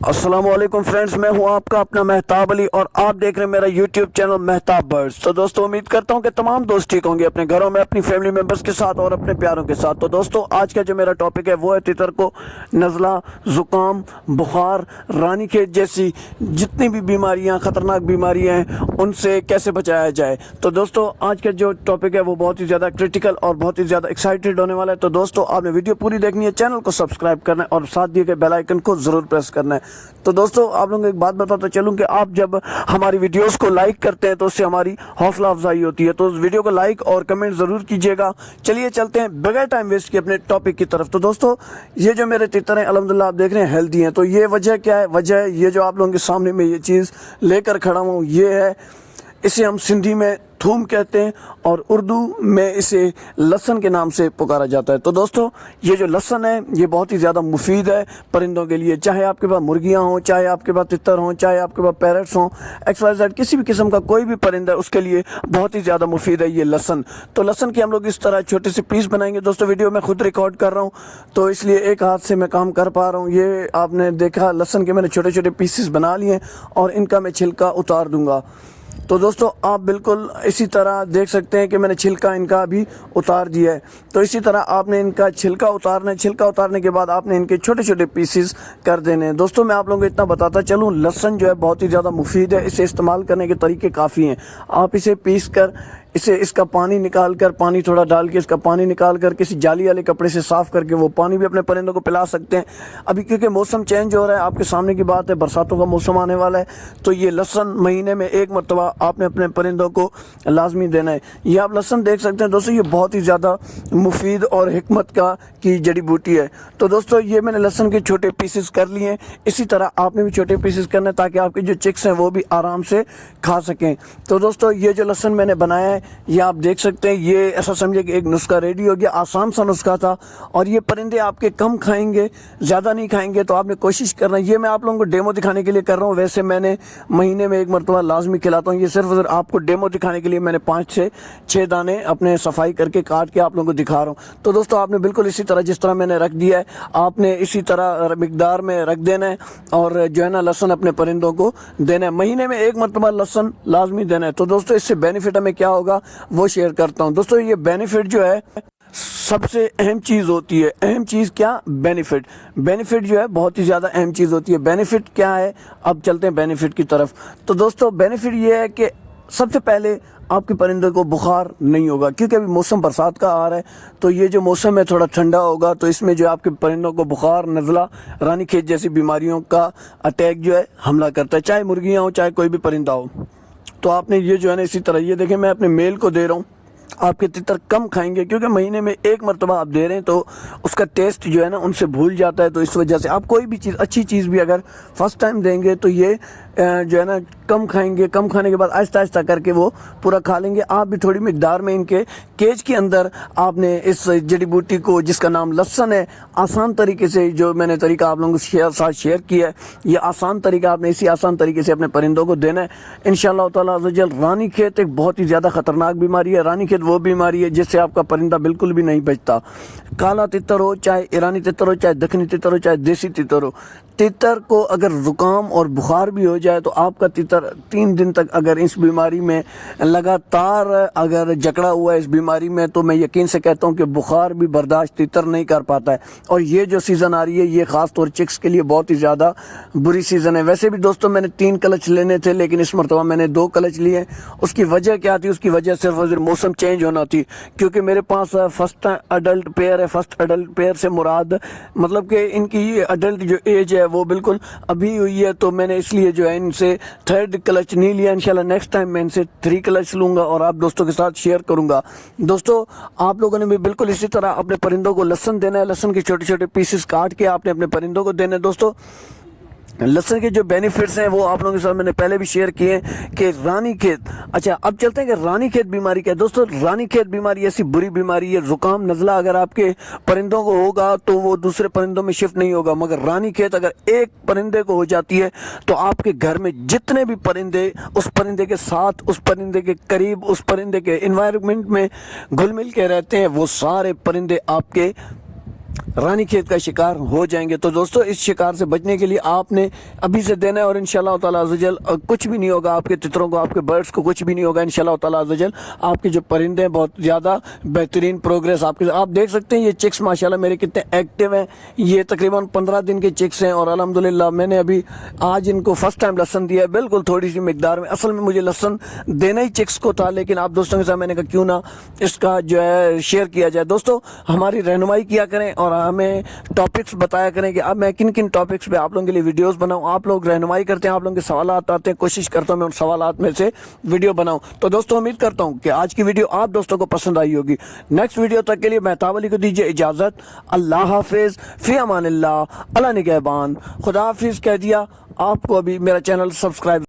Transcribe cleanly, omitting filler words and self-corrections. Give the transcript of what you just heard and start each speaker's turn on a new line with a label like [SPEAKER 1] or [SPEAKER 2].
[SPEAKER 1] السلام علیکم فرینڈز، میں ہوں آپ کا اپنا مہتاب علی اور آپ دیکھ رہے ہیں میرا یوٹیوب چینل مہتاب برڈز۔ تو دوستو امید کرتا ہوں کہ تمام دوست ٹھیک ہوں گے اپنے گھروں میں اپنی فیملی ممبرز کے ساتھ اور اپنے پیاروں کے ساتھ۔ تو دوستو آج کا جو میرا ٹاپک ہے وہ ہے تیتر کو نزلہ، زکام، بخار، رانی کھیت جیسی جتنی بھی بیماریاں، خطرناک بیماریاں ہیں، ان سے کیسے بچایا جائے۔ تو دوستو آج کا جو ٹاپک ہے وہ بہت ہی زیادہ کرٹیکل اور بہت ہی زیادہ ایکسائٹڈ ہونے والا ہے۔ تو دوستو آپ نے ویڈیو پوری دیکھنی ہے، چینل کو سبسکرائب کرنا ہے اور ساتھ دیے گئے بیل آئیکن کو ضرور پریس کرنا ہے۔ تو دوستو آپ لوگوں کو ایک بات بتاتا چلوں کہ آپ جب ہماری ویڈیوز کو لائک کرتے ہیں تو اس سے ہماری حوصلہ افزائی ہوتی ہے، تو اس ویڈیو کو لائک اور کمنٹ ضرور کیجیے گا۔ چلیے چلتے ہیں بغیر ٹائم ویسٹ کیے اپنے ٹاپک کی طرف۔ تو دوستو یہ جو میرے تیتر ہیں الحمدللہ آپ دیکھ رہے ہیں ہیلدی ہیں۔ تو یہ وجہ کیا ہے؟ وجہ ہے یہ جو آپ لوگوں کے سامنے میں یہ چیز لے کر کھڑا ہوں، یہ ہے، اسے ہم سندھی میں تھوم کہتے ہیں اور اردو میں اسے لہسن کے نام سے پکارا جاتا ہے۔ تو دوستو یہ جو لہسن ہے یہ بہت ہی زیادہ مفید ہے پرندوں کے لیے، چاہے آپ کے پاس مرغیاں ہوں، چاہے آپ کے پاس تتر ہوں، چاہے آپ کے پاس پیرٹس ہوں، ایکس وائی زیڈ کسی بھی قسم کا کوئی بھی پرندہ ہے اس کے لیے بہت ہی زیادہ مفید ہے یہ لہسن۔ تو لہسن کے ہم لوگ اس طرح چھوٹے سے پیس بنائیں گے۔ دوستو ویڈیو میں خود ریکارڈ کر رہا ہوں تو اس لیے ایک ہاتھ سے میں کام کر پا رہا ہوں۔ یہ آپ نے دیکھا لہسن کے میں نے چھوٹے چھوٹے پیسز بنا لیے اور ان کا میں چھلکا اتار دوں گا۔ تو دوستو آپ بالکل اسی طرح دیکھ سکتے ہیں کہ میں نے چھلکا ان کا بھی اتار دیا ہے۔ تو اسی طرح آپ نے ان کا چھلکا اتارنا ہے، چھلکا اتارنے کے بعد آپ نے ان کے چھوٹے چھوٹے پیسز کر دینے ہیں۔ دوستو میں آپ لوگوں کو اتنا بتاتا چلوں، لہسن جو ہے بہت ہی زیادہ مفید ہے، اسے استعمال کرنے کے طریقے کافی ہیں۔ آپ اسے پیس کر اس کا پانی نکال کر، پانی تھوڑا ڈال کے اس کا پانی نکال کر کسی جالی والے کپڑے سے صاف کر کے وہ پانی بھی اپنے پرندوں کو پلا سکتے ہیں۔ ابھی کیونکہ موسم چینج ہو رہا ہے، آپ کے سامنے کی بات ہے، برساتوں کا موسم آنے والا ہے، تو یہ لہسن مہینے میں ایک مرتبہ آپ نے اپنے پرندوں کو لازمی دینا ہے۔ یہ آپ لہسن دیکھ سکتے ہیں دوستو، یہ بہت ہی زیادہ مفید اور حکمت کی جڑی بوٹی ہے۔ تو دوستو یہ میں نے لہسن کے چھوٹے پیسز کر لیے ہیں، اسی طرح آپ نے بھی چھوٹے پیسز کرنا ہے تاکہ آپ کے جو چکس ہیں وہ بھی آرام سے کھا سکیں۔ تو دوستو یہ جو لہسن میں نے بنایا ہے یہ آپ دیکھ سکتے ہیں، یہ ایسا سمجھے کہ ایک نسخہ ریڈی ہو گیا، آسان سا نسخہ تھا، اور یہ پرندے آپ کے کم کھائیں گے، زیادہ نہیں کھائیں گے، تو آپ نے کوشش کرنا ہے۔ یہ میں آپ لوگوں کو ڈیمو دکھانے کے لیے کر رہا ہوں، ویسے میں نے مہینے میں ایک مرتبہ لازمی کھلاتا ہوں۔ یہ صرف آپ کو ڈیمو دکھانے کے لیے میں نے 5 سے 6 دانے اپنے صفائی کر کے کاٹ کے آپ لوگوں کو دکھا رہا ہوں۔ تو دوستو آپ نے بالکل اسی طرح جس طرح میں نے رکھ دیا ہے آپ نے اسی طرح مقدار میں رکھ دینا ہے، اور جو ہے نا لہسن اپنے پرندوں کو دینا ہے، مہینے میں ایک مرتبہ لہسن لازمی دینا ہے۔ تو دوستو اس سے بینیفٹ ہمیں کیا ہوگا وہ شیئر کرتا ہوں۔ دوستو یہ بینیفٹ جو ہے سب سے اہم چیز ہوتی ہے۔ اہم چیز کیا؟ بینیفٹ جو ہے بہت ہی زیادہ اہم چیز ہوتی ہے۔ بینیفٹ کیا ہے؟ اب چلتے ہیں بینیفٹ کی طرف۔ تو دوستو بینیفٹ یہ ہے کہ سب سے پہلے آپ کے پرندوں کو بخار نہیں ہوگا، کیونکہ ابھی موسم برسات کا آ رہا ہے، تو یہ جو موسم ہے تھوڑا ٹھنڈا ہوگا، تو اس میں جو آپ کے پرندوں کو بخار، نزلہ، رانی کھیت جیسی بیماریوں کا اٹیک جو ہے حملہ کرتا ہے، چاہے مرغیاں ہوں چاہے کوئی بھی پرندہ ہو۔ تو آپ نے یہ جو ہے نا اسی طرح یہ دیکھیں میں اپنے میل کو دے رہا ہوں، آپ کے تتر کم کھائیں گے کیونکہ مہینے میں ایک مرتبہ آپ دے رہے ہیں، تو اس کا ٹیسٹ جو ہے نا ان سے بھول جاتا ہے۔ تو اس وجہ سے آپ کوئی بھی چیز، اچھی چیز بھی اگر فرسٹ ٹائم دیں گے تو یہ جو ہے نا کم کھائیں گے، کم کھانے کے بعد آہستہ آہستہ کر کے وہ پورا کھا لیں گے۔ آپ بھی تھوڑی مقدار میں ان کے کیج کے اندر آپ نے اس جڑی بوٹی کو جس کا نام لہسن ہے، آسان طریقے سے جو میں نے طریقہ آپ لوگوں کو ساتھ شیئر کیا ہے، یہ آسان طریقہ آپ نے اسی آسان طریقے سے اپنے پرندوں کو دینا ہے انشاءاللہ تعالیٰ عز و جل۔ رانی کھیت ایک بہت ہی زیادہ خطرناک بیماری ہے۔ رانی کھیت وہ بیماری ہے جس سے آپ کا پرندہ بالکل بھی نہیں بچتا۔ کالا تتر ہو، چاہے ایرانی تتر ہو، چاہے دکنی تتر ہو، چاہے دیسی تتر ہو، تتر کو اگر زکام اور بخار بھی ہو جائے تو آپ کا تتر 3 دن تک اگر اس بیماری میں لگاتار اگر جکڑا ہوا ہے اس بیماری میں، تو میں یقین سے کہتا ہوں کہ بخار بھی برداشت تتر نہیں کر پاتا ہے۔ اور یہ جو سیزن آ رہی ہے یہ خاص طور چکس کے لیے بہت ہی زیادہ بری سیزن ہے۔ ویسے بھی دوستو میں نے 3 کلچ لینے تھے لیکن اس مرتبہ میں نے 2 کلچ لیے۔ اس کی وجہ کیا تھی؟ اس کی وجہ صرف موسم چینج ہونا تھی، کیونکہ میرے پاس فرسٹ اڈلٹ پیئر ہے۔ فرسٹ اڈلٹ پیئر سے مراد مطلب کہ ان کی اڈلٹ جو ایج ہے وہ بالکل ابھی ہوئی ہے، تو میں نے اس لیے جو ہے ان سے 3rd کلچ نہیں لیا۔ انشاءاللہ نیکسٹ ٹائم میں ان سے 3 کلچ لوں گا اور آپ دوستوں کے ساتھ شیئر کروں گا۔ دوستو آپ لوگوں نے بھی بالکل اسی طرح اپنے پرندوں کو لہسن دینا ہے، لہسن کے چھوٹے چھوٹے پیسز کاٹ کے آپ نے اپنے پرندوں کو دینا ہے۔ دوستو لہسن کے جو بینیفٹس ہیں وہ آپ لوگوں کے ساتھ میں نے پہلے بھی شیئر کیے ہیں کہ رانی کھیت۔ اچھا اب چلتے ہیں کہ رانی کھیت بیماری کیا ہے۔ دوستو رانی کھیت بیماری ایسی بری بیماری ہے، زکام نزلہ اگر آپ کے پرندوں کو ہوگا تو وہ دوسرے پرندوں میں شفٹ نہیں ہوگا، مگر رانی کھیت اگر ایک پرندے کو ہو جاتی ہے تو آپ کے گھر میں جتنے بھی پرندے اس پرندے کے ساتھ، اس پرندے کے قریب، اس پرندے کے انوائرمنٹ میں گھل مل کے رہتے ہیں، وہ سارے پرندے آپ کے رانی کھیت کا شکار ہو جائیں گے۔ تو دوستو اس شکار سے بچنے کے لیے آپ نے ابھی سے دینا ہے، اور انشاءاللہ تعالیٰ عز و جل کچھ بھی نہیں ہوگا، آپ کے تتروں کو، آپ کے برڈز کو کچھ بھی نہیں ہوگا انشاءاللہ تعالیٰ عز و جل۔ آپ کے جو پرندے ہیں بہت زیادہ بہترین پروگریس آپ دیکھ سکتے ہیں۔ یہ چکس ماشاءاللہ میرے کتنے ایکٹیو ہیں، یہ تقریباً 15 دن کے چکس ہیں، اور الحمدللہ میں نے ابھی آج ان کو فرسٹ ٹائم لہسن دیا ہے، بالکل تھوڑی سی مقدار میں۔ اصل میں مجھے لہسن دینا ہی چکس کو تھا، لیکن آپ دوستوں کے ساتھ میں نے کہا کیوں نہ اس کا جو ہے شیئر کیا جائے۔ دوستو ہماری رہنمائی کیا کریں اور ہمیں ٹاپکس بتایا کریں کہ اب میں کن کن ٹاپکس پہ آپ لوگوں کے لیے ویڈیوز بناؤں۔ آپ لوگ رہنمائی کرتے ہیں، آپ لوگوں کے سوالات آتے ہیں، کوشش کرتا ہوں میں ان سوالات میں سے ویڈیو بناؤں۔ تو دوستو امید کرتا ہوں کہ آج کی ویڈیو آپ دوستوں کو پسند آئی ہوگی۔ نیکسٹ ویڈیو تک کے لیے مہتاب علی کو دیجیے اجازت۔ اللہ حافظ، فی امان اللہ، اللہ نگہبان، خدا حافظ کہہ دیا۔ آپ کو ابھی میرا چینل سبسکرائب